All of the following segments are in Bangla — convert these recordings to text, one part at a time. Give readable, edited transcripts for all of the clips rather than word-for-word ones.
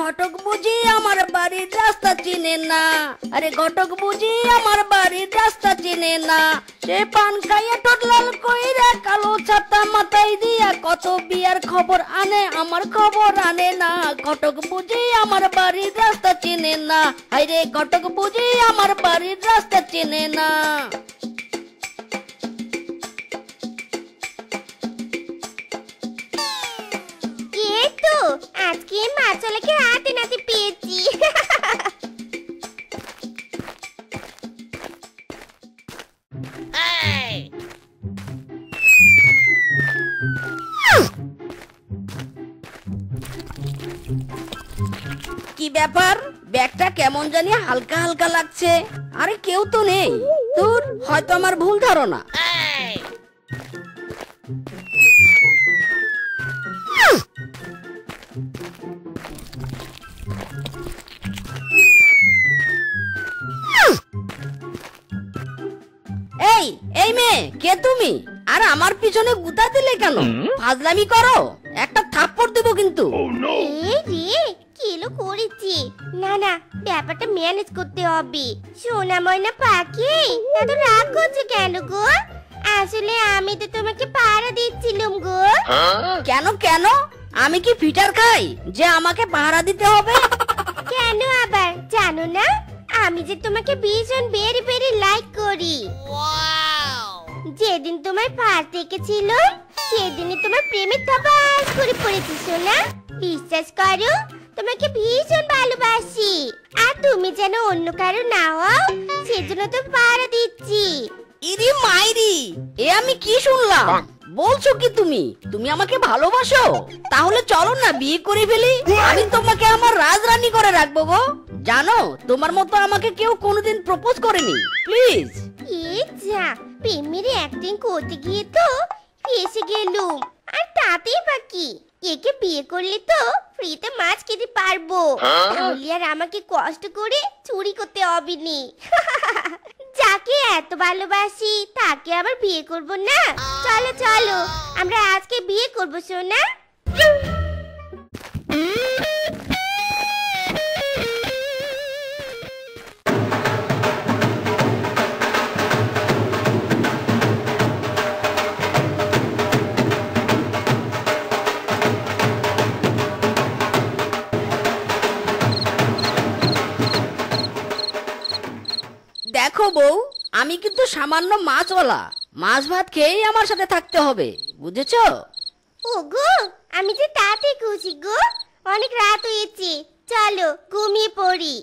ঘটক বুঝি আমার বাড়ির রাস্তা চিনে না, আরে ঘটক বুঝি আমার বাড়ির রাস্তা চিনে না। সে পান খাইয়া ঠোঁট লাল কইরা কালো ছাতা মাথায় দিয়া কত বিয়ার খবর আনে, আমার খবর আনে না। ঘটক বুঝি আমার বাড়ির রাস্তা চিনে না, আরে ঘটক বুঝি আমার বাড়ির রাস্তা চিনে না। আজকে মাছওয়ালাকে হাতে নাতে পেয়েছি। কি ব্যাপার, ব্যাগটা কেমন জানি হালকা হালকা লাগছে। আরে কেউ তো নেই, তোর হয়তো আমার ভুল ধারণা। এই এই মেয়ে, কে তুমি? আর আমার পিছনে গুতা দিলে কেন? ফাজলামি করো, একটা থাপ্পড় দেবো কিন্তু। কিলো করেছি। না না, ব্যাপারটা ম্যানেজ করতে হবে। সোনা ময়না পাখি, এত রাগ করছো কেন গো? আসলে আমি তো তোমাকে পাহারা দিচ্ছিলাম গো। কেন কেন? আমি কি ফিটার খাই যে আমাকে পাহারা দিতে হবে? কেন আবার জানো না, আমি যে তোমাকে ভীষণ বেরি বেরি লাইক করি। যেদিন তোমার ফার্স্ট দেখেছিল সেদিনই তোমার প্রেমে ধপাস করে পড়েছি সোনা। বিশ্বাস করো, তোমাকে ভীষণ ভালোবাসি। আর তুমি যেন অন্য কারো না হও সেজন্য তো পাহারা দিচ্ছি। ইরি মাইরি, এ আমি কি শুনলাম? বলছো কি তুমি তুমি আমাকে ভালোবাসো? তাহলে চলো না বিয়ে করে ফেলি, আমি তোমাকে আমার রাজরানী করে রাখবো গো। জানো, তোমার মতো আমাকে কেউ কোনোদিন প্রপোজ করেনি। প্লিজ। যা প্রেমের অ্যাক্টিং করতে গিয়ে তো এসে গেলুম। আর তাতেই বাকি, একে বিয়ে করলে তো ফ্রিতে মাছ খেতে পারবো। তাহলে আর আমাকে কষ্ট করে চুরি করতে হবে নি। যাকে এত ভালোবাসি তাকে আবার বিয়ে করব না? চলো চলো, আমরা আজকে বিয়ে করবো সোনা। দেখো বউ, আমি কিন্তু সামান্য মাছওয়ালা, মাছ ভাত খেয়েই আমার সাথে থাকতে হবে, বুঝেছো? ওগো, আমি যে তাতে খুশি গো। অনেক রাত হয়েছে, চলো ঘুমিয়ে পড়ি।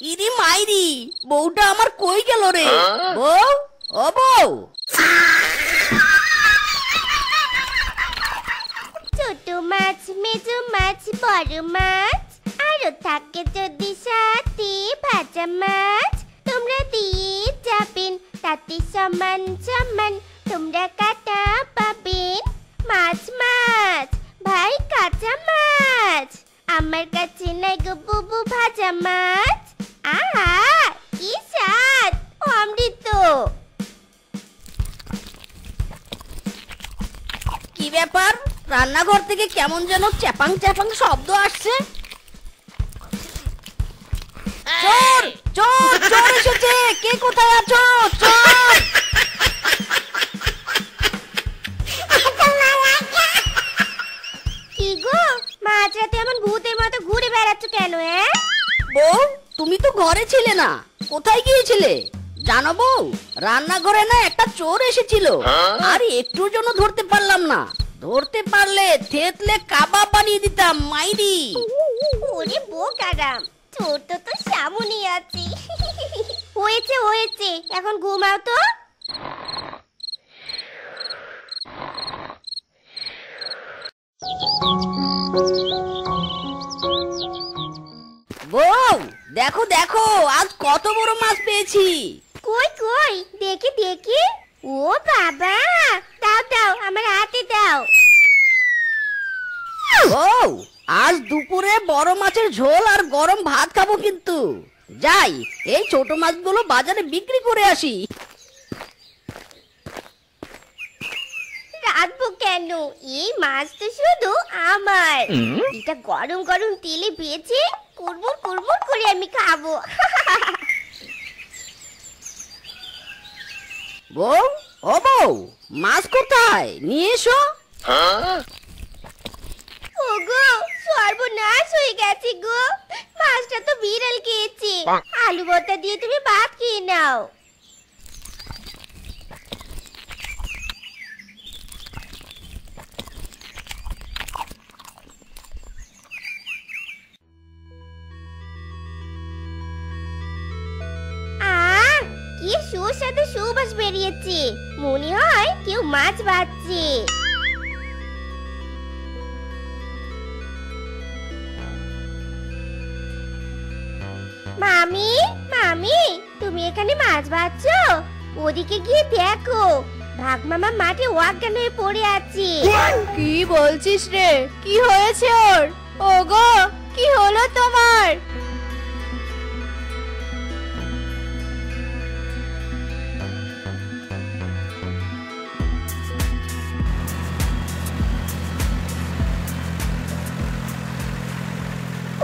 ইরি মাইরি, বউটা আমার কই গেল রে? বউ, ও বউ। ছোট মাছ, মেজো মাছ, বড় মাছ, আরো থাকে যদি সাথে ভাজা মাছ। তোমরা দিয়ে যাবেন তাতে সমান সমান, তোমরা কাটা পাবেন। মাছ মাছ ভাই কাঁচা মাছ, আমার কাছে নাই গো বুবু ভাজা মাছ। আহা কি স্বাদ, অমৃত। কি ব্যাপার, রান্নাঘর থেকে কেমন যেন চ্যাপাং চ্যাপাং শব্দ আসছে। চোর চোর চোর এসেছে, কে কোথায় আছো? চোর। কি গো, মাঝরাতে এমন ভূতের মতো ঘুরে বেড়াচ্ছ কেন? বউ, তুমি তো ঘরে ছিলে না, কোথায় গিয়েছিলে? জানো বউ, রান্নাঘরে না একটা চোর এসেছিল, আর একটুর জন্য ধরতে পারলাম না। ধরতে পারলে থেতলে কাবাব বানিয়ে দিতাম মাইরি। ওরে বোকারাম, চোর তো সামনেই আছে। হয়েছে হয়েছে, এখন ঘুমাও তো। বউ, দেখো দেখো, আজ কত বড় মাছ পেয়েছি। কই কই দেখি দেখি। ও বাবা, দাও দাও আমার হাতে দাও। বউ, আজ দুপুরে বড় মাছের ঝোল আর গরম ভাত খাবো কিন্তু। যাই, এই ছোট মাছগুলো বাজারে বিক্রি করে আসি। রাখবো কেন? এই মাছ তো শুধু আমার। এটা গরম গরম তেলে ভেজে কুড়মুড় কুড়মুড় করে আমি খাবো। বউ, ও বউ, মাছ কোথায়? নিয়ে এসো। ওগো, সর্বনাশ হয়ে গেছে গো, মাছটা তো বিড়াল খেয়েছে। আলু ভর্তা দিয়ে তুমি ভাত খেয়ে নাও। আহ, কি সুস্বাদু সুবাস বেরিয়েছে, মনে হয় কেউ মাছ ভাজছে। মামি, মামি, তুমি এখানে মাছ ভাজছো? ওদিকে গিয়ে দেখো, ভাগ মামা মাঠে অজ্ঞান হয়ে পড়ে আছে। কি বলছিস রে? কি হয়েছে ওর? ওগো, কি হলো তোমার?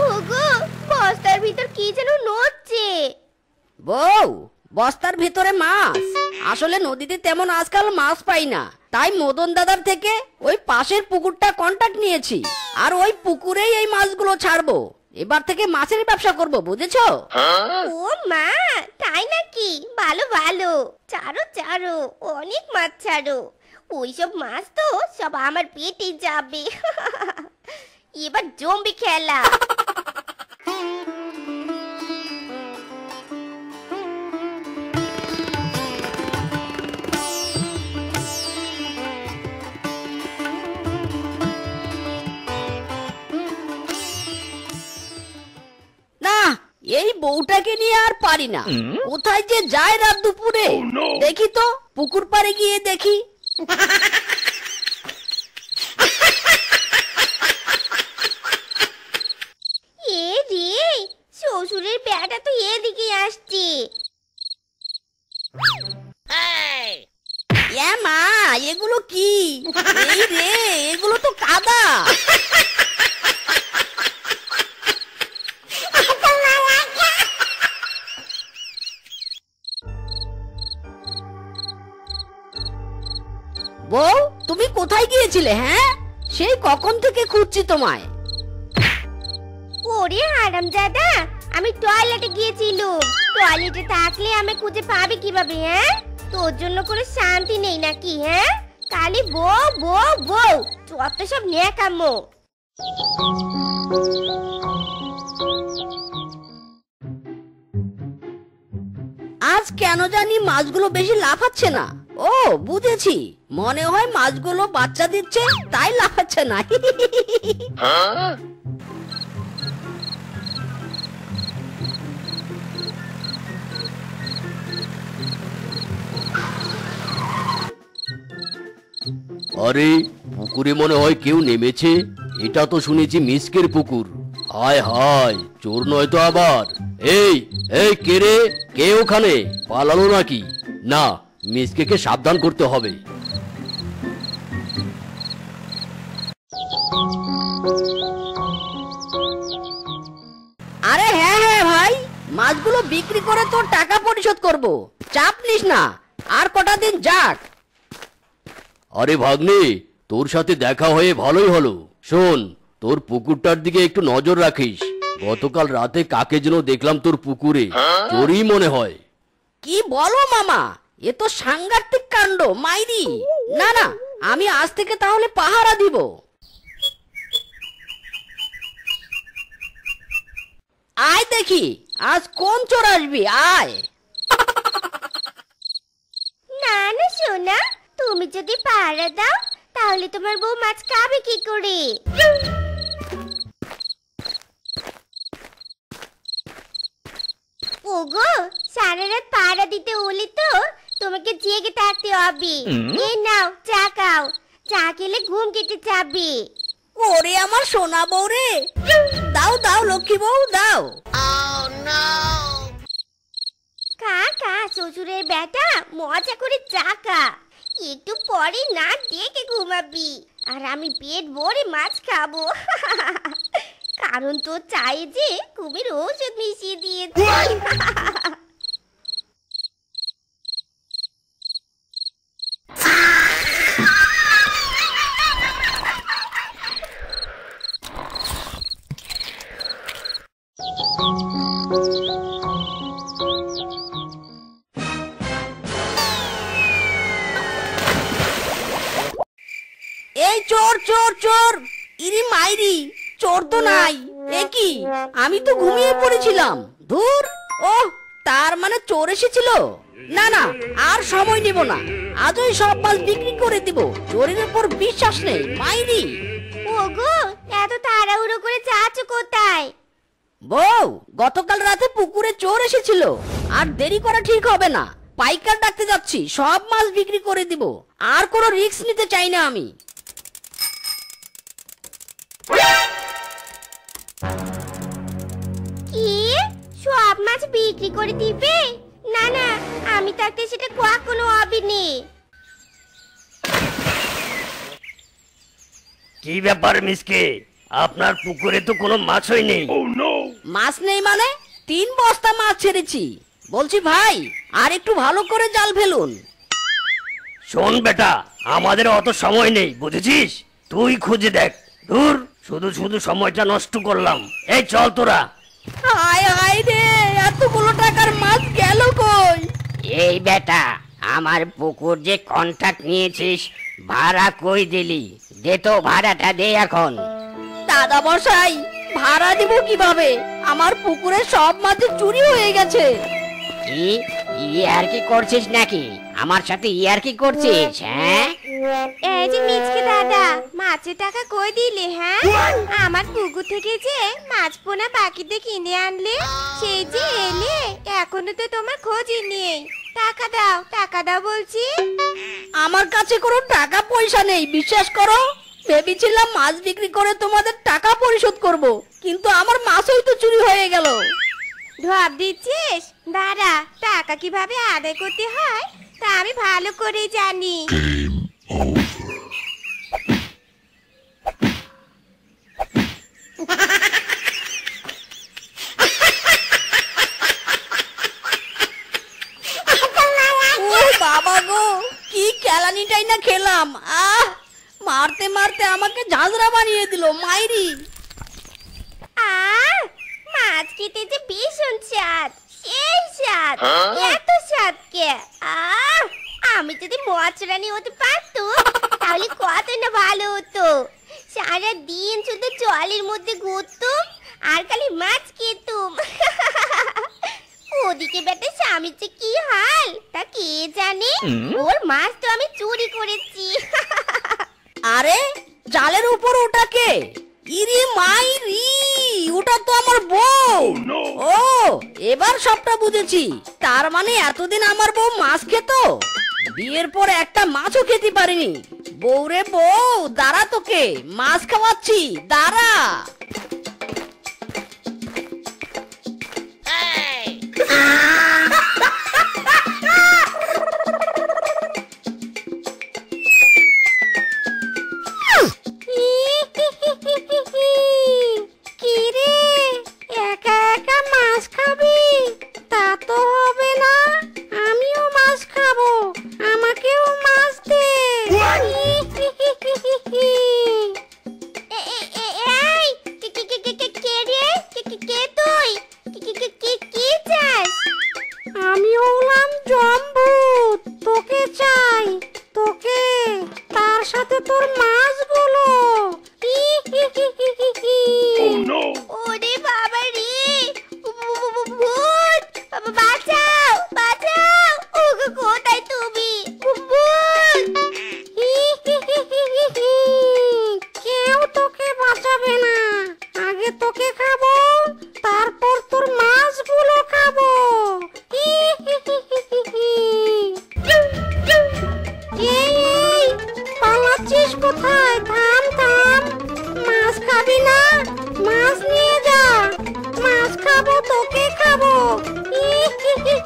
ওগো, বস্তার ভিতর কি যেন নড়ছে। বউ, বস্তার ভিতরে মাছ? আসলে নদীতে তেমন আজকাল মাছ পাই না, তাই মদন দাদার থেকে ওই পাশের পুকুরটা কন্টাক্ট নিয়েছি, আর ওই পুকুরেই এই মাছগুলো ছাড়বো। এবার থেকে মাছের ব্যবসা করব, বুঝেছো? ও মা, তাই নাকি? ভালো ভালো, ছাড়ো ছাড়ো, অনেক মাছ ছাড়ো। ওইসব মাছ তো সব আমার পেটে যাবে। এবার জম্বি খেলা। না, এই বউটাকে নিয়ে আর পারি না। কোথায় যে যায় রাত দুপুরে। দেখি তো, পুকুর পাড়ে গিয়ে দেখি। এ রে, শ্বশুরের বেটা তো এদিকে আসছে। এ মা, এগুলো কি? এই রে, এগুলো তো কাদা। বউ, তুমি কোথায় গিয়েছিলে? হ্যাঁ, সেই কখন থেকে খুঁজছি তোমায়। ওরে হারামজাদা, আমি টয়লেটে গিয়েছিলাম। টয়লেটে থাকলে আমি খুঁজে পাবে কিভাবে? হ্যাঁ, তোর জন্য কোনো শান্তি নেই নাকি? হ্যাঁ, কালি বউ বউ বউ, যত সব ন্যাকামো। আজ কেন জানি মাছগুলো বেশি লাফাচ্ছে না। ও, বুঝেছি, মনে হয় মাছগুলো বাচ্চা দিচ্ছে, তাই লাফাচ্ছে না। আরে, পুকুরে মনে হয় কেউ নেমেছে। এটা তো শুনেছি মিসকের পুকুর। হায় হায়, চোর নয় তো আবার? এই এই, কে রে? কে ওখানে? পালালো নাকি? না, মিসকে সাবধান করতে হবে। আরে হ্যাঁ হ্যাঁ ভাই, মাছগুলো বিক্রি করে তোর টাকা পরিশোধ করব, চাপ নিস না, আর কটা দিন যাক। আরে ভাগ্নে, তোর সাথে দেখা হয়ে ভালোই হলো। শোন, তোর পুকুরটার দিকে একটু নজর রাখিস। গতকাল রাতে কাকে যেন দেখলাম তোর পুকুরে, চোরই মনে হয়। কি বলো মামা, এ তো সাংঘাতিক কাণ্ড, মাইরি। না না, আমি আজ থেকে তাহলে পাহারা দিব। আয় দেখি, আজ কোন চোর আসবি, আয়। না না সোনা, তুমি যদি পাহারা দাও তাহলে তোমার বউ মাছ খাবে কি করে? ওগো, সারা রাত পাহারা দিতে হলে তো তোমাকে জেগে থাকতে হবে। এই নাও, চা খাও, চা খেলে ঘুম কেটে যাবে। ওরে আমার সোনা বউ রে, দাও দাও লক্ষ্মী বউ, দাও। খা শ্বশুরের বেটা, মজা করে চা খা। একটু পরে না ডেকে ঘুমাবি, আর আমি পেট ভরে মাছ খাবো। কারণ তো চাই যে কুমির ওষুধ মিশিয়ে দিয়েছে। এই চোর চোর চোর, ইরি মাইরি, চোর তো নাই। এ কি, আমি তো ঘুমিয়ে পড়েছিলাম। ধুর, ওহ, তার মানে চোর এসেছিল। না না, আর সময় নেব না, আজই সব মাছ বিক্রি করে দিব। চোরের উপর বিশ্বাস নেই, মাইরি। ওগো, এত তাড়াহুড়ো করে যাচ্ছ কোথায়? বউ, গতকাল রাতে পুকুরে চোর এসেছিল, আর দেরি করা ঠিক হবে না। পাইকার ডাকতে যাচ্ছি, সব মাছ বিক্রি করে দিব। আর কোনো রিস্ক নিতে চাই না আমি। কি, সব মাছ বিক্রি করে দিবে? না না, আমি তাতে সেটা কখনো হবে না। কি ব্যাপার মিসকে, আপনার পুকুরে তো কোনো মাছই নেই। মাছ নেই মানে? 3 বস্তা মাছ ছেড়েছি। বলছি ভাই, আর একটু ভালো করে জাল ফেলুন। শোন বেটা, আমাদের অত সময় নেই, বুঝেছিস? তুই খুঁজে দেখ। দূর, শুধু শুধু সময়টা নষ্ট করলাম। এই চল তোরা। হায় হায় রে, এতগুলো টাকার মাছ গেল কই? এই বেটা, আমার পুকুর যে কন্ট্রাক্ট নিয়েছিস, ভাড়া কই দিলি? দে তো ভাড়াটা দে এখন। দাদা মশাই, ভাড়া দিব কিভাবে? আমার পুকুরে সব মাছ চুরি হয়ে গেছে। কি ইয়ার্কি করছিস নাকি? আমার সাথে ইয়ার্কি করছিস? হ্যাঁ, এই যে মিচকে দাদা, মাছের টাকা কই দিলে? হ্যাঁ, আমার পুকুর থেকে যে মাছ পোনা বাকিতে কিনে আনলে, সেই যে এলে, এখনো তো তোমার খোঁজই নেই। টাকা দাও, টাকা দাও বলছি। আমার কাছে কোনো টাকা পয়সা নেই, বিশ্বাস করো। ভেবেছিলাম মাছ বিক্রি করে তোমাদের টাকা পরিশোধ করব, কিন্তু আমার মাছই তো চুরি হয়ে গেল। ঢপ দিচ্ছিস? দাদা, টাকা কিভাবে আদায় করতে হয় তা আমি ভালো করেই জানি। ও বাবা গো, কি কেলানিটাই না খেলাম। মারতে মারতে আমাকে ঝাঁঝরা বানিয়ে দিল, মাইরি। মাছ খেতে যে ভীষণ স্বাদ, সেই স্বাদ। এত স্বাদ কে? আমি যদি মচরানি হতে পারতুম, তাহলে কত না ভালো হতো। সারা দিন শুধু জলের মধ্যে ঘুরতুম আর খালি মাছ খেতুম। ওদিকে বেটা স্বামীর যে কি হাল তা কে জানে। ওর মাছ তো আমি চুরি করেছি। আরে, জালের উপর ওটা কে? ইরি মাইরি, ওটা তো আমার বউ। ও, এবার সবটা বুঝেছি। তার মানে এতদিন আমার বউ মাছ খেত, বিয়ের পর একটা মাছও খেতে পারিনি। বউ রে বউ, দাঁড়া, তোকে মাছ খাওয়াচ্ছি, দাঁড়া। কি রে, একা একা মাছ খাবি? তা তো হবে না, আমিও মাছ খাবো, আমাকেও মাছ দে। এই,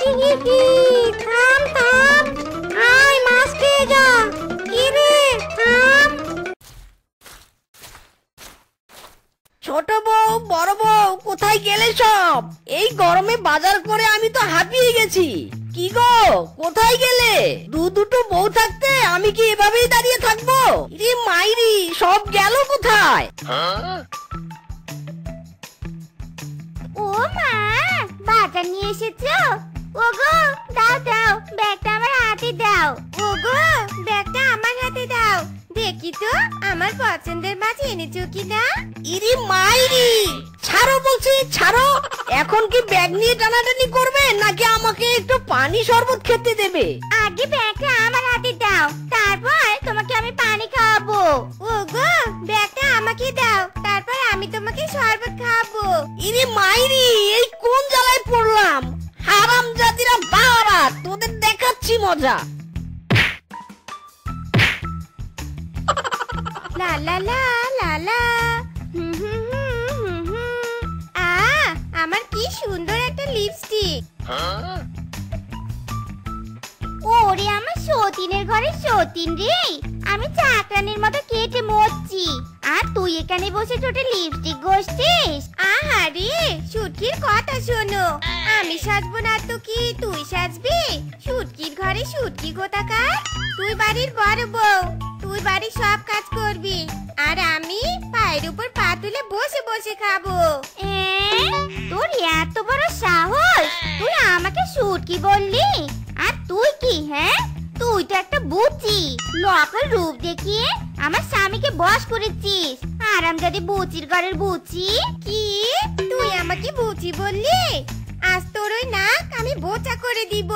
থাম থাম, আয় মাছ খেয়ে যা। কি রে, থাম। ছোট বউ, বড় বউ, কোথায় গেলে সব? এই গরমে বাজার করে আমি তো হাঁপিয়ে গেছি। কি গো, কোথায় গেলে? দুটো বউ থাকতে আমি কি এভাবেই দাঁড়িয়ে থাকবো? রে মাইরি, সব গেল কোথায়? ও মা, বাজার নিয়ে এসেছো? ওগো, দাও দাও, ব্যাগটা আমার হাতে দাও। ওগো, ব্যাগটা আমার হাতে দাও। দেখি তো আমার পছন্দের মাছ এনেছো কিনা। ইরি মাইরি, ছাড়ো বলছি, ছাড়ো। এখন কি ব্যাগ নিয়ে টানাটানি করবে নাকি আমাকে একটু পানি শরবত খেতে দেবে? আগে ব্যাগটা আমার হাতে দাও, তারপর তোমাকে আমি পানি খাওয়াবো। ওগো, ব্যাগটা আমাকে দাও, তারপর আমি তোমাকে শরবত খাওয়াবো। ইরি মাইরি, এই কোন জ্বালায় পড়লাম? হারামজাদিরা বাবা, তোদের দেখাচ্ছি মজা। লা লা লা লা লা। হুম হুম হুম হুম হুম। আমার কি সুন্দর একটা লিপস্টিক। ওরে আমার সতীনের ঘরে সতীন রে, আমি চাকরানির মতো কেটে মরছি, আর তুই এখানে বসে ঠোঁটে লিপস্টিক ঘষছিস। আহারে, সুটকির কথা শোনো, আমি সাজবো না তো কি তুই সাজবি? সুটকির ঘরে সুটকি কোথাকার। তুই বাড়ির বড় বউ, তুই বাড়ির সব কাজ করবি, আর আমি পায়ের উপর পা তুলে বসে বসে খাবো। তোর এত বড় সাহস, তুই আমাকে সুটকি বললি? আর তুই কি, হ্যাঁ? তুই তো একটা বুচি, নকল রূপ দেখিয়ে আমার স্বামীকে বশ করেছিস। আরামজাদি বুচির ঘরের বুচি। কি, তুই আমাকে বুচি বললি? আজ তোর ওই নাক আমি বোচা করে দিব।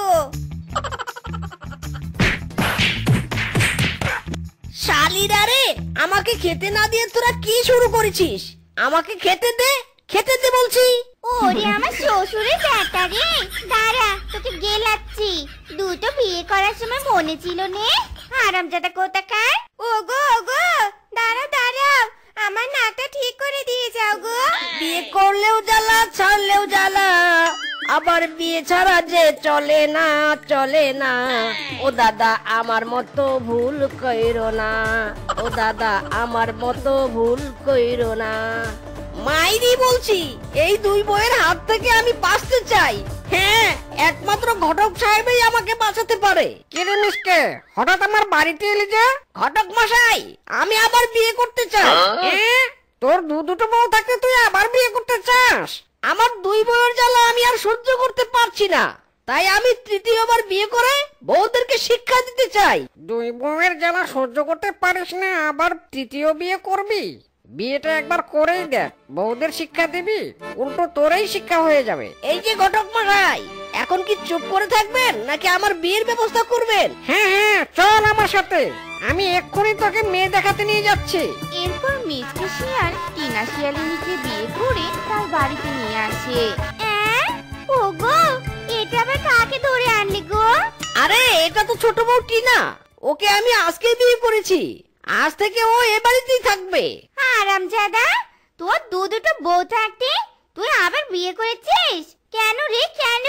শালিরা রে, আমাকে খেতে না দিয়ে তোরা কি শুরু করেছিস? আমাকে খেতে দে, খেতে দে বলছি। ওরে আমার শ্বশুরের ব্যাটা রে, দাঁড়া তোকে গেলাচ্ছি। দুটো বিয়ে করার সময় মনে ছিল নে, হারামজাদা কোথাকার। ওগো ওগো, দাঁড়াও দাঁড়াও, আমার নাকটা ঠিক করে দিয়ে যাও গো। বিয়ে করলেও জ্বালা, ছাড়লেও জ্বালা, আবার বিয়ে ছাড়া যে চলে না, চলে না। ও দাদা আমার মতো ভুল কইরো না, ও দাদা আমার মতো ভুল কইরো না। মাইরি বলছি, এই দুই বইয়ের হাত থেকে আমি বাঁচতে চাই। হ্যাঁ, একমাত্র ঘটক সাহেবই আমাকে বাঁচাতে পারে। কেরে মিসকে, হঠাৎ আমার বাড়িতে এলি যে? ঘটক মশাই, আমি আবার বিয়ে করতে চাই। তোর দুটো বউ থাকতে তুই আবার বিয়ে করতে চাস? আমার দুই বউয়ের জ্বালা আমি আর সহ্য করতে পারছি না, তাই আমি তৃতীয়বার বিয়ে করে বউদেরকে শিক্ষা দিতে চাই। দুই বউয়ের জ্বালা সহ্য করতে পারিস না, আবার তৃতীয় বিয়ে করবি? বিয়েটা একবার করেই দেখ, বউদের শিক্ষা দিবি, উল্টো তোরই শিক্ষা হয়ে যাবে। এই যে ঘটক মশাই, এখন কি চুপ করে থাকবেন নাকি আমার বিয়ের ব্যবস্থা করবেন? হ্যাঁ হ্যাঁ, চল আমার সাথে, আমি এক্ষুনি তোকে মেয়ে দেখাতে নিয়ে যাচ্ছি। এরপর মিসকে শিয়াল টিনা শিয়ালিনীকে বিয়ে করে তার বাড়িতে নিয়ে আসে। ওগো, এটা আবার কাকে ধরে আনলি গো? আরে এটা তো ছোট বউ টিনা, ওকে আমি আজকেই বিয়ে করেছি, আজ থেকে ও এ বাড়িতেই থাকবে। হারামজাদা, তোর দুটো বউ থাকতে তুই আবার বিয়ে করেছিস? কেন রে কেন?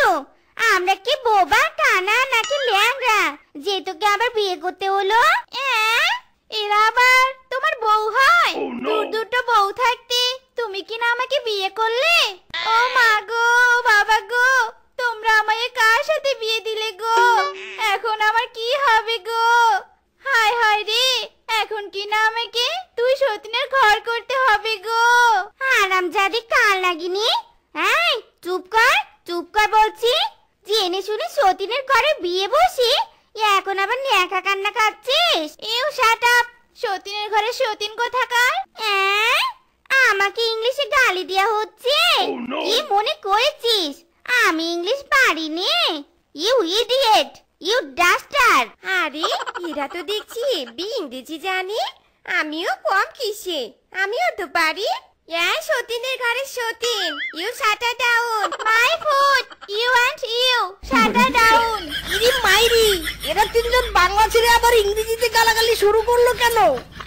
আমরা কি বোবা কানা নাকি ল্যাংড়া যে তোকে আবার বিয়ে করতে হলো? এরা আবার তোমার বউ হয়? দুটো বউ থাকতে তুমি কি না আমাকে বিয়ে করলে? ও মা গো, বাবা গো, তোমরা আমায় কার সাথে বিয়ে দিলে গো? এখন আমার কি হবে গো? হায় হায় রে, এখন কি না আমাকে তুই সতীনের ঘর করতে হবে গো? হারামজাদি কাল লাগিনি, এই চুপ কর বলছি। জেনে শুনে সতীনের ঘরে বিয়ে বসে এখন আবার ন্যাকা কান্না কাঁদছিস? এও শাট আপ, সতীনের ঘরে সতীন কোথাকার? আমাকে ইংলিশে গালি দেয়া হচ্ছে? কি মনে করেছিস আমি ইংলিশ পারি নে? You idiot, you duster. আরে এরা তো দেখছি হেবি ইংরেজি জানে, আমিও কম কিসে, আমিও তো পারি। সতীনের ঘরে সতীন, you shutter down. My foot, you and you shutter down. ইরি মাইরি, এরা তিনজন বাংলা ছেড়ে আবার ইংরেজিতে গালাগালি শুরু করলো কেন?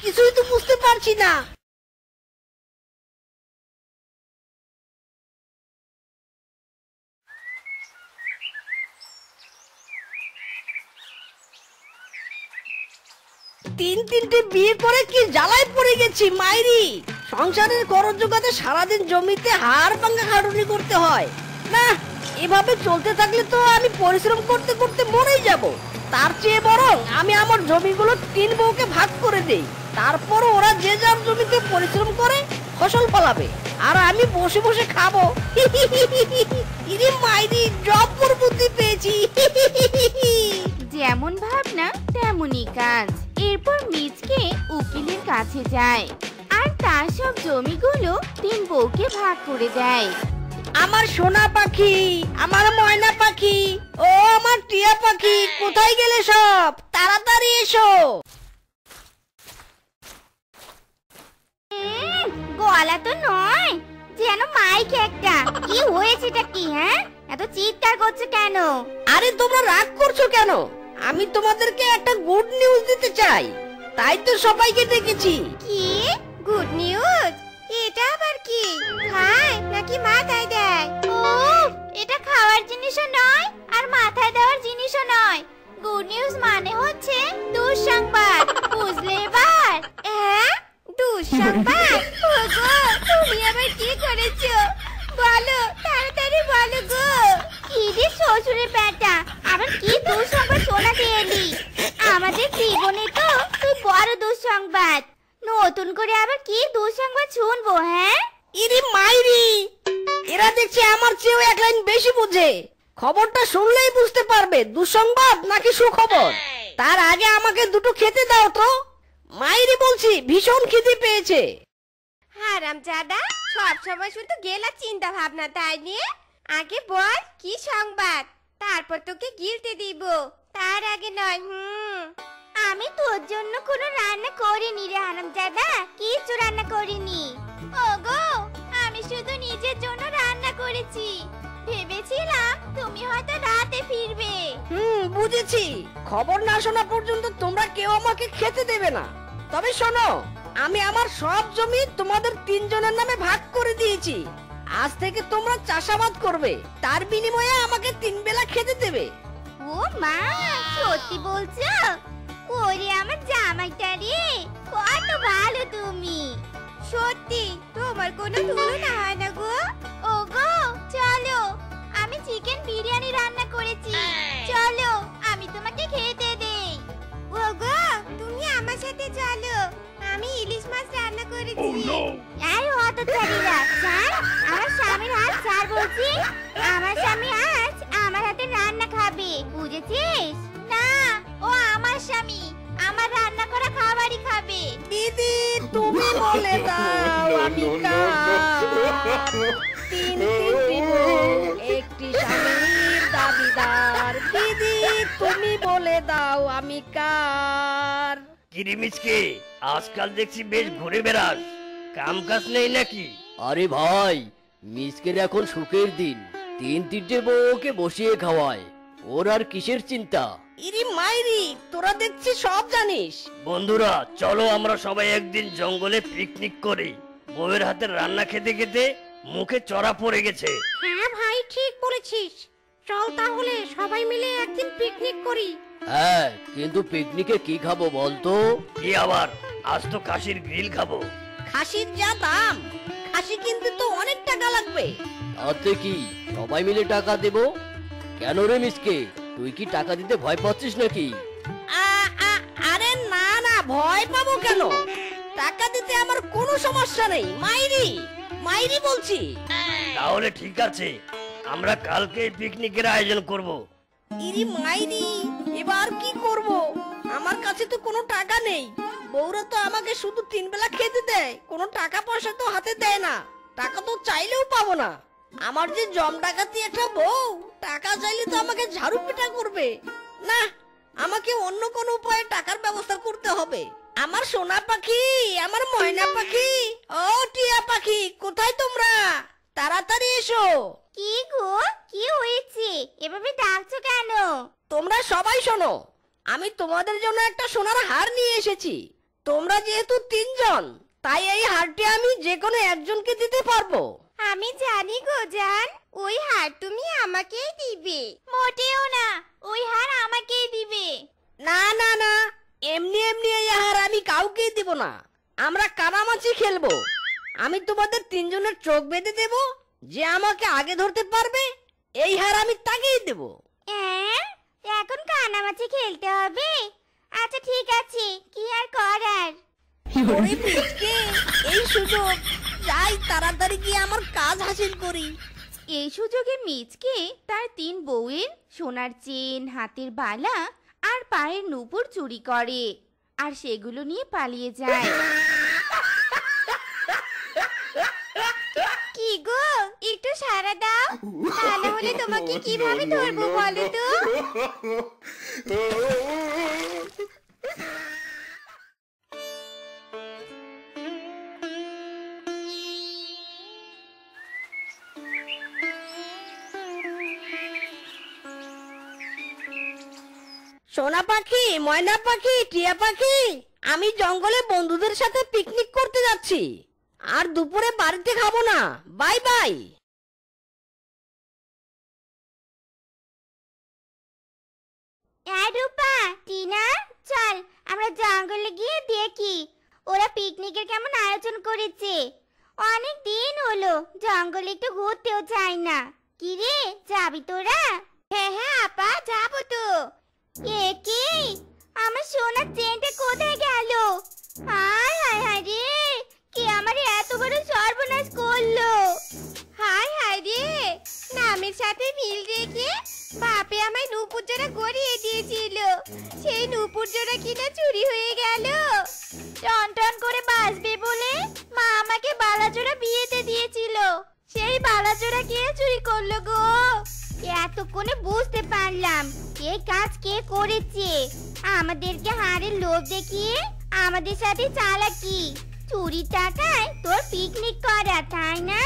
কিছুই তো বুঝতে পারছি না। তিনটে বিয়ে করে কি জ্বালায় পড়ে গেছি মাইরি। সংসারের খরচ জোগাতে সারাদিন জমিতে হাড় ভাঙা খাটুনি করতে হয়। না, এভাবে চলতে থাকলে তো আমি পরিশ্রম করতে করতে মরেই যাব। তার চেয়ে বরং আমি আমার জমিগুলো 3 বউকে ভাগ করে দেই, তারপর ওরা যে যার জমিতে পরিশ্রম করে ফসল ফলাবে, আর আমি বসে বসে খাবো। ইরে মাইরি, জব্বর বুদ্ধি পেয়েছি। যেমন ভাবনা তেমনই কাজ। এরপর মিচকে উকিলের কাছে যায় আর তার সব জমিগুলো 3 বউকে ভাগ করে দেয়। আমার সোনা পাখি, আমার ময়না পাখি, ও আমার টিয়া পাখি, কোথায় গেলে সব? তাড়াতাড়ি এসো। গলা তো নয়, যেন মাইক একটা। কি হয়েছেটা কি? হ্যাঁ, এত চিৎকার করছো কেন? আরে তোমরা রাগ করছো কেন? আমি তোমাদেরকে একটা গুড নিউজ দিতে চাই, তাই তো সবাইকে ডেকেছি। কি গুড নিউজ? এটা আবার কি? খায় নাকি মাথায় দেয়? ও, এটা খাওয়ার জিনিসও নয় আর মাথায় দেওয়ার জিনিসও নয়। গুড নিউজ মানে হচ্ছে দুঃসংবাদ, বুঝলে এবার? হ্যাঁ, দুঃসংবাদ? ওগো, তুমি আবার কি করেছো? বলো, তাড়াতাড়ি বলো গো। কি রে শ্বশুরের বেটা, আবার কি দুঃসংবাদ শোনাতে এলি? আমাদের জীবনে তো তুই বড় দুঃসংবাদ। নতুন করে আবার কি দুঃসংবাদ শুনবো? হ্যাঁ, ইরে মাইরি, এরা দেখছি আমার চেয়েও 1 লাইন বেশি বুঝে। খবরটা শুনলেই বুঝতে পারবে দুঃসংবাদ নাকি সুখবর। তার আগে আমাকে দুটো খেতে দাও তো। মাইরি বলছি, ভীষণ খিদে পেয়েছে। হারামজাদা, সব সময় শুধু গেলা চিন্তা ভাবনা, তাই নিয়ে আগে বল কি সংবাদ, তারপর তোকে গিলতে দিব। তার আগে নয়। আমি তোর জন্য কোনো রান্না করিনি রে হারামজাদা, কিছু রান্না করিনি। ওগো, আমি শুধু নিজের জন্য রান্না করেছি। ভেবেছিলাম তুমি হয়তো রাতে ফিরবে। বুঝেছি। খবর না শোনা পর্যন্ত তোমরা কেউ আমাকে খেতে দেবে না। তবে শোনো, আমি আমার সব জমি তোমাদের 3 জনের নামে ভাগ করে দিয়েছি। আজ থেকে তোমরা চাষাবাদ করবে, তার বিনিময়ে আমাকে 3 বেলা খেতে দেবে। ও মা, সত্যি বলছো? ওরে আমার জামাইটা রে, কত ভালো তুমি। সত্যি তোমার কোনো তুলনা হয় না গো। ওগো চলো, আমি চিকেন বিরিয়ানি রান্না করেছি, চলো আমি তোমাকে খেতে দেই। ওগো তুমি আমার সাথে চলো, আমি ইলিশ মাছ রান্না করেছি। আরে হতচ্ছাড়িরা, ছাড় আমার স্বামীর হাত, ছাড় বলছি। আমার স্বামী আজ আমার হাতে রান্না খাবে, বুঝেছিস? না, ও আমার স্বামী, আমার রান্না করা খাবারই খাবে। দিদি, তুমি বলে দাও আমি কার? 3 একটি স্বামীর দাবিদার। দিদি, তুমি বলে দাও আমি কার? কিরিমিচকে, আজকাল দেখছি বেশ ঘুরে বেড়াস, কাম কাজ নেই নাকি? আরে ভাই, মিচকের এখন সুখের দিন, 3 বউকে বসিয়ে খাওয়ায়, ওর আর কিসের চিন্তা? ইরি মাইরি, তোরা দেখছি সব জানিস। বন্ধুরা, চলো আমরা সবাই একদিন জঙ্গলে পিকনিক করি। বউয়ের হাতের রান্না খেতে খেতে মুখে চড়া পড়ে গেছে। হ্যাঁ ভাই, ঠিক বলেছিস। চল তাহলে সবাই মিলে একদিন পিকনিক করি। হ্যাঁ, কিন্তু পিকনিকে কি খাবো বলতো? কি আবার? আজ তো খাসির গ্রিল খাবো। খাসির যা দাম, খাসি কিনতে তো অনেক টাকা লাগবে। তাতে কি, সবাই মিলে টাকা দেব। কেন রে মিসকে, তুই কি টাকা দিতে ভয় পাচ্ছিস নাকি? আরে না না, ভয় পাবো কেন? টাকা দিতে আমার কোনো সমস্যা নেই। মাইরি মাইরি বলছি। তাহলে ঠিক আছে, আমরা কালকে পিকনিকের আয়োজন করব। ইরি মাইরি, এবার কি করব? আমার কাছে তো কোনো টাকা নেই। বউরা তো আমাকে শুধু 3 বেলা খেতে দেয়, কোনো টাকা পয়সা তো হাতে দেয় না। টাকা তো চাইলেও পাবো না। আমার যে জম ডাকাতি একটা বউ, টাকা চাইলে তো আমাকে ঝাড়ু পিটা করবে। না, আমাকে অন্য কোনো উপায়ে টাকার ব্যবস্থা করতে হবে। আমার সোনা পাখি, আমার ময়না পাখি, ও টিয়া পাখি, কোথায় তোমরা? তাড়াতাড়ি এসো। কি গো, কি হয়েছে? এভাবে ডাকছো কেন? তোমরা সবাই শোনো, আমি তোমাদের জন্য একটা সোনার হার নিয়ে এসেছি। তোমরা যেহেতু 3 জন, তাই এই হারটি আমি যে কোনো একজনকে দিতে পারবো। আমি জানি গো জান, ওই হার তুমি আমাকেই দিবে। মোটেও না, ওই হার আমাকেই দিবে। না না না, এমনি এমনি এই হার আমি কাউকেই দেব না। আমরা কানামাছি খেলবো। আমি তোমাদের তিনজনের চোখ বেঁধে দেব, যে আমাকে আগে ধরতে পারবে এই হার আমি তাকেই দেব। এখন কানামাছি খেলতে হবে? আচ্ছা ঠিক আছে, কি আর করার। ওরে মিচকে, এই সুযোগ, যাই তাড়াতাড়ি গিয়ে আমার কাজ হাসিল করি। এই সুযোগে মিচকে তার 3 বউয়ের সোনার চেন, হাতের বালা আর পায়ের নুপুর চুরি করে আর সেগুলো নিয়ে পালিয়ে যায়। কি গো, একটু সাড়া দাও, তা না হলে তোমাকে কিভাবে ধরবো বলো তো? সোনা পাখি, ময়না পাখি, টিয়া পাখি, আমি জঙ্গলে বন্ধুদের সাথে পিকনিক করতে যাচ্ছি, আর দুপুরে বাড়িতে খাবো না। Bye bye. রূপা, টিনা, চল আমরা জঙ্গলে গিয়ে দেখি ওরা পিকনিকের কেমন আয়োজন করেছে। অনেক দিন হলো জঙ্গলে একটু ঘুরতেও যাই না। কি রে, যাবি তোরা? হ্যাঁ হ্যাঁ আপা, যাবো তো। এ কি, আমার সোনার চেনটা কোথায় গেল? হায় হায় হায় রে, কে আমার এত বড় সর্বনাশ করলো? হায় হায় রে, নামের সাথে মিল রেখে বাপে আমায় নুপুর জোড়া গড়িয়ে দিয়েছিল, সেই নুপুর জোড়া কিনা চুরি হয়ে গেল। টন টন করে বাঁচবে বলে মা আমাকে বালা জোড়া বিয়েতে দিয়েছিল, সেই বালা জোড়া কে চুরি করলো গো? এতক্ষণে বুঝতে পারলাম এই কাজ কে করেছে। আমাদেরকে হারের লোভ দেখিয়ে আমাদের সাথে চালাকি, চুরি টাকায় তোর পিকনিক করা, তাই না?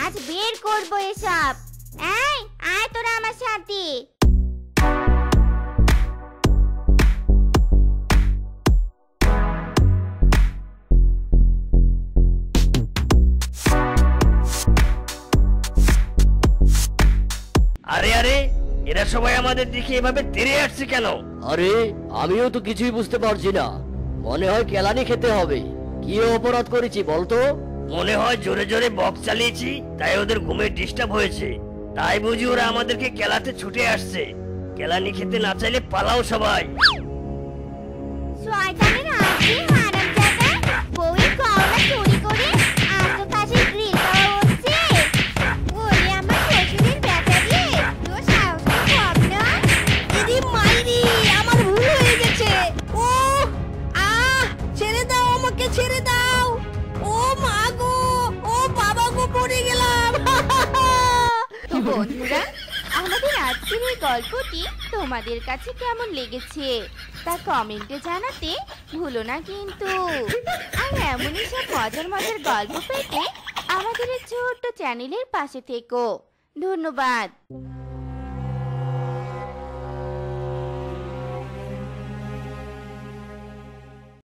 আজ বের করবো এসব। এই আয় তোরা আমার সাথে। আরে আরে, এরা সবাই আমাদের দিকে এভাবে তেড়ে আসছে কেন? আরে আমিও তো কিছুই বুঝতে পারছি না, মনে হয় কেলানি খেতে হবে। কি অপরাধ করেছি বলতো? মনে হয় জোরে জোরে বক্স চালিয়েছি, তাই ওদের ঘুমের ডিস্টার্ব হয়েছে। তাই বুঝি ওরা আমাদেরকে কেলাতে ছুটে আসছে। কেলানি খেতে না চাইলে পালাও সবাই। শয়তানের হাতে হারামজাদা, বউয়ের গয়না চুরি করে আত্মকাশের গ্রিল দেওয়া হচ্ছে। ওরে আমার শ্বশুরের বেটা রে, তোর সাহস তো কম না। দিদি মাইরি, আমার ভুল হয়ে গেছে। ও ছেড়ে দাও আমাকে, ছেড়ে দাও। ও মা গো, ও বাবা গো, পড়ে গেলাম। তো বন্ধুরা, আমাদের আজকের এই গল্পটি তোমাদের কাছে কেমন লেগেছে তা কমেন্টে জানাতে ভুলো না কিন্তু। আর এমনই সব মজার মজার গল্প পেতে আমাদের এই ছোট্ট চ্যানেলের পাশে থেকো। ধন্যবাদ।